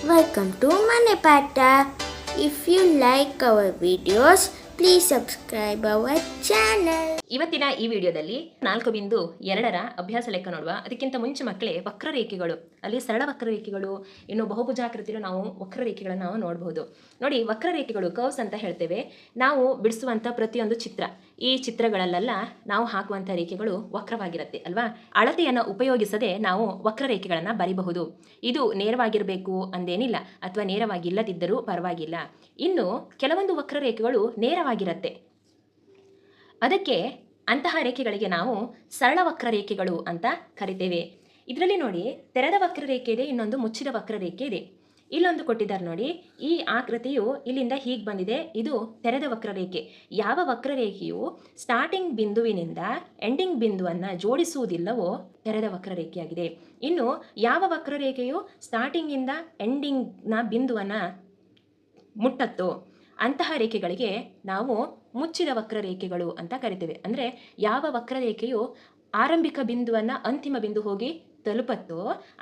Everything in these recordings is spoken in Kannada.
Welcome to Manepata. If you like our videos, please subscribe our channel. ಇವತ್ತಿನ ಈ ವಿಡಿಯೋದಲ್ಲಿ 4.2ರ ಅಭ್ಯಾಸ ಲೆಕ್ಕ ನೋಡುವ. ಅದಕ್ಕಿಂತ ಮುಂಚೆ ಮಕ್ಕಳೇ ವಕ್ರರೇಖೆಗಳು, ಅಲ್ಲಿ ಸರಳ ವಕ್ರರೇಖೆಗಳು, ಇನ್ನು ಬಹುಭುಜಾಕೃತಿಯಲ್ಲಿ ನಾವು ವಕ್ರರೇಖೆಗಳನ್ನು ನಾವು ನೋಡಬಹುದು. ನೋಡಿ, ವಕ್ರರೇಖೆಗಳು ಕರ್ವ್ಸ್ ಅಂತ ಹೇಳ್ತೇವೆ. ನಾವು ಬಿಡಿಸುವಂಥ ಪ್ರತಿಯೊಂದು ಚಿತ್ರ, ಈ ಚಿತ್ರಗಳಲ್ಲೆಲ್ಲ ನಾವು ಹಾಕುವಂಥ ರೇಖೆಗಳು ವಕ್ರವಾಗಿರುತ್ತೆ ಅಲ್ವಾ. ಅಳತೆಯನ್ನು ಉಪಯೋಗಿಸದೆ ನಾವು ವಕ್ರರೇಖೆಗಳನ್ನು ಬರಿಬಹುದು. ಇದು ನೇರವಾಗಿರಬೇಕು ಅಂದೇನಿಲ್ಲ, ಅಥವಾ ನೇರವಾಗಿಲ್ಲದಿದ್ದರೂ ಪರವಾಗಿಲ್ಲ. ಇನ್ನು ಕೆಲವೊಂದು ವಕ್ರರೇಖೆಗಳು ನೇರವಾಗಿರುತ್ತೆ, ಅದಕ್ಕೆ ಅಂತಹ ರೇಖೆಗಳಿಗೆ ನಾವು ಸರಳ ವಕ್ರರೇಖೆಗಳು ಅಂತ ಕರಿತೇವೆ. ಇದರಲ್ಲಿ ನೋಡಿ, ತೆರೆದ ವಕ್ರರೇಖೆ ಇದೆ, ಇನ್ನೊಂದು ಮುಚ್ಚಿದ ವಕ್ರರೇಖೆ ಇದೆ. ಇಲ್ಲೊಂದು ಕೊಟ್ಟಿದ್ದಾರೆ ನೋಡಿ, ಈ ಆಕೃತಿಯು ಇಲ್ಲಿಂದ ಹೀಗೆ ಬಂದಿದೆ, ಇದು ತೆರೆದ ವಕ್ರರೇಖೆ. ಯಾವ ವಕ್ರರೇಖೆಯು ಸ್ಟಾರ್ಟಿಂಗ್ ಬಿಂದುವಿನಿಂದ ಎಂಡಿಂಗ್ ಬಿಂದುವನ್ನು ಜೋಡಿಸುವುದಿಲ್ಲವೋ ತೆರೆದ ವಕ್ರರೇಖೆಯಾಗಿದೆ. ಇನ್ನು ಯಾವ ವಕ್ರರೇಖೆಯು ಸ್ಟಾರ್ಟಿಂಗಿಂದ ಎಂಡಿಂಗ್ನ ಬಿಂದುವನ್ನು ಮುಟ್ಟತ್ತೋ ಅಂತಹ ರೇಖೆಗಳಿಗೆ ನಾವು ಮುಚ್ಚಿದ ವಕ್ರರೇಖೆಗಳು ಅಂತ ಕರಿತೇವೆ. ಅಂದರೆ ಯಾವ ವಕ್ರರೇಖೆಯು ಆರಂಭಿಕ ಬಿಂದುವನ್ನು ಅಂತಿಮ ಬಿಂದು ಹೋಗಿ ತಲುಪತ್ತೋ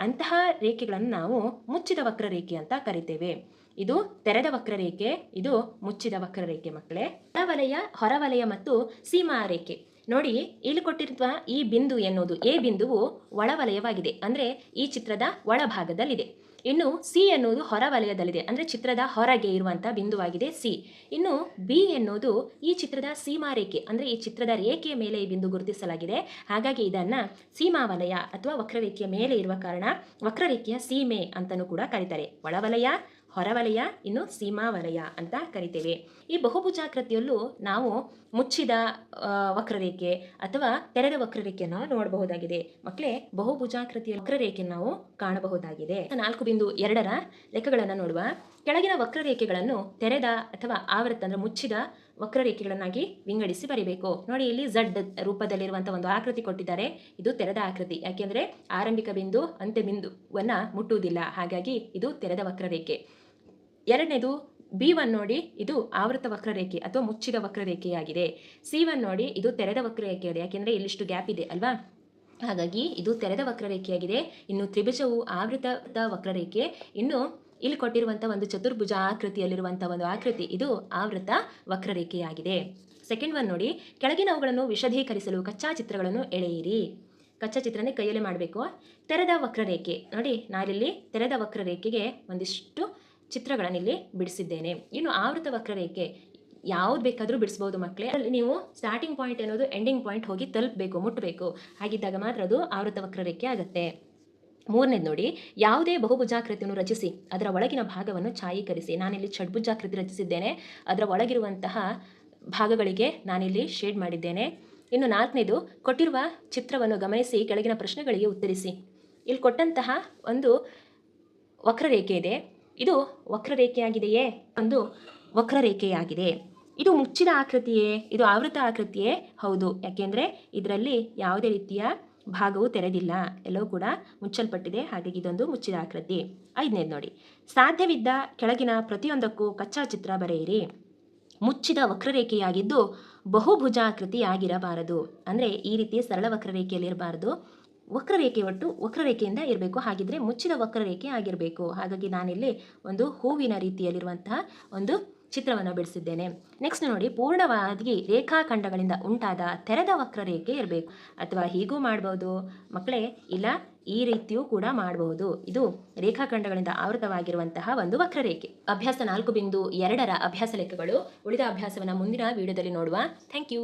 ಅಂತಹ ರೇಖೆಗಳನ್ನು ನಾವು ಮುಚ್ಚಿದ ವಕ್ರರೇಖೆ ಅಂತ ಕರಿತೇವೆ. ಇದು ತೆರೆದ ವಕ್ರರೇಖೆ, ಇದು ಮುಚ್ಚಿದ ವಕ್ರರೇಖೆ ಮಕ್ಕಳೇ. ಒಳವಲಯ, ಹೊರವಲಯ ಮತ್ತು ಸೀಮಾ ರೇಖೆ. ನೋಡಿ, ಇಲ್ಲಿ ಕೊಟ್ಟಿರುವ ಈ ಬಿಂದು ಎನ್ನುವುದು ಎ ಬಿಂದುವು ಒಳವಲಯವಾಗಿದೆ, ಅಂದರೆ ಈ ಚಿತ್ರದ ಒಳಭಾಗದಲ್ಲಿದೆ. ಇನ್ನು ಸಿ ಎನ್ನುವುದು ಹೊರವಲಯದಲ್ಲಿದೆ, ಅಂದರೆ ಚಿತ್ರದ ಹೊರಗೆ ಇರುವಂಥ ಬಿಂದುವಾಗಿದೆ ಸಿ. ಇನ್ನು ಬಿ ಎನ್ನುವುದು ಈ ಚಿತ್ರದ ಸೀಮಾ ರೇಖೆ, ಅಂದರೆ ಈ ಚಿತ್ರದ ರೇಖೆಯ ಮೇಲೆ ಈ ಬಿಂದು ಗುರುತಿಸಲಾಗಿದೆ. ಹಾಗಾಗಿ ಇದನ್ನು ಸೀಮಾ ವಲಯ ಅಥವಾ ವಕ್ರರೇಖೆಯ ಮೇಲೆ ಇರುವ ಕಾರಣ ವಕ್ರರೇಖೆಯ ಸೀಮೆ ಅಂತಲೂ ಕೂಡ ಕರೀತಾರೆ. ಒಳವಲಯ, ಹೊರವಲಯ, ಇನ್ನು ಸೀಮಾ ವಲಯ ಅಂತ ಕರಿತೇವೆ. ಈ ಬಹುಭುಜಾಕೃತಿಯಲ್ಲೂ ನಾವು ಮುಚ್ಚಿದ ವಕ್ರರೇಖೆ ಅಥವಾ ತೆರೆದ ವಕ್ರರೇಖೆಯನ್ನು ನೋಡಬಹುದಾಗಿದೆ. ಮಕ್ಕಳೇ, ಬಹುಭುಜಾಕೃತಿಯ ವಕ್ರರೇಖೆಯನ್ನು ನಾವು ಕಾಣಬಹುದಾಗಿದೆ. 4.2ರ ಲೆಕ್ಕಗಳನ್ನು ನೋಡುವ. ಕೆಳಗಿನ ವಕ್ರರೇಖೆಗಳನ್ನು ತೆರೆದ ಅಥವಾ ಆವೃತ್ತ ಅಂದರೆ ಮುಚ್ಚಿದ ವಕ್ರರೇಖೆಗಳನ್ನಾಗಿ ವಿಂಗಡಿಸಿ ಬರೀಬೇಕು. ನೋಡಿ, ಇಲ್ಲಿ ಝಡ್ ರೂಪದಲ್ಲಿರುವಂಥ ಒಂದು ಆಕೃತಿ ಕೊಟ್ಟಿದ್ದಾರೆ. ಇದು ತೆರೆದ ಆಕೃತಿ, ಯಾಕೆಂದರೆ ಆರಂಭಿಕ ಬಿಂದು ಅಂತ್ಯ ಬಿಂದುವನ್ನು ಮುಟ್ಟುವುದಿಲ್ಲ, ಹಾಗಾಗಿ ಇದು ತೆರೆದ ವಕ್ರರೇಖೆ. ಎರಡನೇದು B1 ನೋಡಿ, ಇದು ಆವೃತ ವಕ್ರರೇಖೆ ಅಥವಾ ಮುಚ್ಚಿದ ವಕ್ರರೇಖೆಯಾಗಿದೆ. C1 ನೋಡಿ, ಇದು ತೆರೆದ ವಕ್ರರೇಖೆಯಾಗಿದೆ, ಯಾಕೆಂದರೆ ಇಲ್ಲಿಷ್ಟು ಗ್ಯಾಪ್ ಇದೆ ಅಲ್ವಾ, ಹಾಗಾಗಿ ಇದು ತೆರೆದ ವಕ್ರರೇಖೆಯಾಗಿದೆ. ಇನ್ನು ತ್ರಿಭುಜವು ಆವೃತ ವಕ್ರರೇಖೆ. ಇನ್ನು ಇಲ್ಲಿ ಕೊಟ್ಟಿರುವಂಥ ಒಂದು ಚತುರ್ಭುಜ ಆಕೃತಿಯಲ್ಲಿರುವಂಥ ಒಂದು ಆಕೃತಿ, ಇದು ಆವೃತ ವಕ್ರರೇಖೆಯಾಗಿದೆ. ಸೆಕೆಂಡ್ ಒನ್ ನೋಡಿ, ಕೆಳಗಿನವುಗಳನ್ನು ವಿಶದೀಕರಿಸಲು ಕಚ್ಚಾ ಚಿತ್ರಗಳನ್ನು ಎಳೆಯಿರಿ. ಕಚ್ಚಾ ಚಿತ್ರನೇ ಕೈಯಲ್ಲೇ ಮಾಡಬೇಕು. ತೆರೆದ ವಕ್ರರೇಖೆ ನೋಡಿ, ನಾನಿಲ್ಲಿ ತೆರೆದ ವಕ್ರರೇಖೆಗೆ ಒಂದಿಷ್ಟು ಚಿತ್ರಗಳನ್ನಿಲ್ಲಿ ಬಿಡಿಸಿದ್ದೇನೆ. ಇನ್ನು ಆವೃತ ವಕ್ರರೇಖೆ ಯಾವ್ದು ಬೇಕಾದರೂ ಬಿಡಿಸ್ಬೋದು ಮಕ್ಕಳೇ. ಅಲ್ಲಿ ನೀವು ಸ್ಟಾರ್ಟಿಂಗ್ ಪಾಯಿಂಟ್ ಅನ್ನೋದು ಎಂಡಿಂಗ್ ಪಾಯಿಂಟ್ ಹೋಗಿ ತಲುಪಬೇಕು, ಮುಟ್ಟಬೇಕು. ಹಾಗಿದ್ದಾಗ ಮಾತ್ರ ಅದು ಆವೃತ ವಕ್ರರೇಖೆ ಆಗುತ್ತೆ. ಮೂರನೇದು ನೋಡಿ, ಯಾವುದೇ ಬಹುಭುಜಾಕೃತಿಯನ್ನು ರಚಿಸಿ ಅದರ ಒಳಗಿನ ಭಾಗವನ್ನು ಛಾಯೀಕರಿಸಿ. ನಾನಿಲ್ಲಿ ಷಡ್ಭುಜಾಕೃತಿ ರಚಿಸಿದ್ದೇನೆ, ಅದರ ಒಳಗಿರುವಂತಹ ಭಾಗಗಳಿಗೆ ನಾನಿಲ್ಲಿ ಶೇಡ್ ಮಾಡಿದ್ದೇನೆ. ಇನ್ನು ನಾಲ್ಕನೇದು, ಕೊಟ್ಟಿರುವ ಚಿತ್ರವನ್ನು ಗಮನಿಸಿ ಕೆಳಗಿನ ಪ್ರಶ್ನೆಗಳಿಗೆ ಉತ್ತರಿಸಿ. ಇಲ್ಲಿ ಕೊಟ್ಟಂತಹ ಒಂದು ವಕ್ರರೇಖೆ ಇದೆ, ಇದು ವಕ್ರರೇಖೆಯಾಗಿದೆಯೇ? ಒಂದು ವಕ್ರರೇಖೆಯಾಗಿದೆ. ಇದು ಮುಚ್ಚಿದ ಆಕೃತಿಯೇ? ಇದು ಆವೃತ ಆಕೃತಿಯೇ? ಹೌದು, ಯಾಕೆಂದರೆ ಇದರಲ್ಲಿ ಯಾವುದೇ ರೀತಿಯ ಭಾಗವು ತೆರೆದಿಲ್ಲ, ಎಲ್ಲವೂ ಕೂಡ ಮುಚ್ಚಲ್ಪಟ್ಟಿದೆ, ಹಾಗಾಗಿ ಇದೊಂದು ಮುಚ್ಚಿದ ಆಕೃತಿ. ಐದನೇದು ನೋಡಿ, ಸಾಧ್ಯವಿದ್ದ ಕೆಳಗಿನ ಪ್ರತಿಯೊಂದಕ್ಕೂ ಕಚ್ಚಾ ಚಿತ್ರ ಬರೆಯಿರಿ. ಮುಚ್ಚಿದ ವಕ್ರರೇಖೆಯಾಗಿದ್ದು ಬಹುಭುಜಾಕೃತಿಯಾಗಿರಬಾರದು, ಅಂದರೆ ಈ ರೀತಿ ಸರಳ ವಕ್ರರೇಖೆಯಲ್ಲಿರಬಾರದು, ವಕ್ರರೇಖೆ ಒಟ್ಟು ವಕ್ರರೇಖೆಯಿಂದ ಇರಬೇಕು. ಹಾಗಿದ್ರೆ ಮುಚ್ಚಿದ ವಕ್ರರೇಖೆ ಆಗಿರಬೇಕು. ಹಾಗಾಗಿ ನಾನಿಲ್ಲಿ ಒಂದು ಹೂವಿನ ರೀತಿಯಲ್ಲಿರುವಂತಹ ಒಂದು ಚಿತ್ರವನ್ನು ಬಿಡಿಸಿದ್ದೇನೆ. ನೆಕ್ಸ್ಟ್ ನೋಡಿ, ಪೂರ್ಣವಾಗಿ ರೇಖಾಖಂಡಗಳಿಂದ ಉಂಟಾದ ತೆರೆದ ವಕ್ರರೇಖೆ ಇರಬೇಕು. ಅಥವಾ ಹೀಗೂ ಮಾಡ್ಬೋದು ಮಕ್ಕಳೇ, ಇಲ್ಲ ಈ ರೀತಿಯೂ ಕೂಡ ಮಾಡಬಹುದು. ಇದು ರೇಖಾಖಂಡಗಳಿಂದ ಆವೃತವಾಗಿರುವಂತಹ ಒಂದು ವಕ್ರರೇಖೆ. ಅಭ್ಯಾಸ 4.2ರ ಅಭ್ಯಾಸ ಲೆಕ್ಕಗಳು. ಉಳಿದ ಅಭ್ಯಾಸವನ್ನು ಮುಂದಿನ ವಿಡಿಯೋದಲ್ಲಿ ನೋಡುವ. Thank you.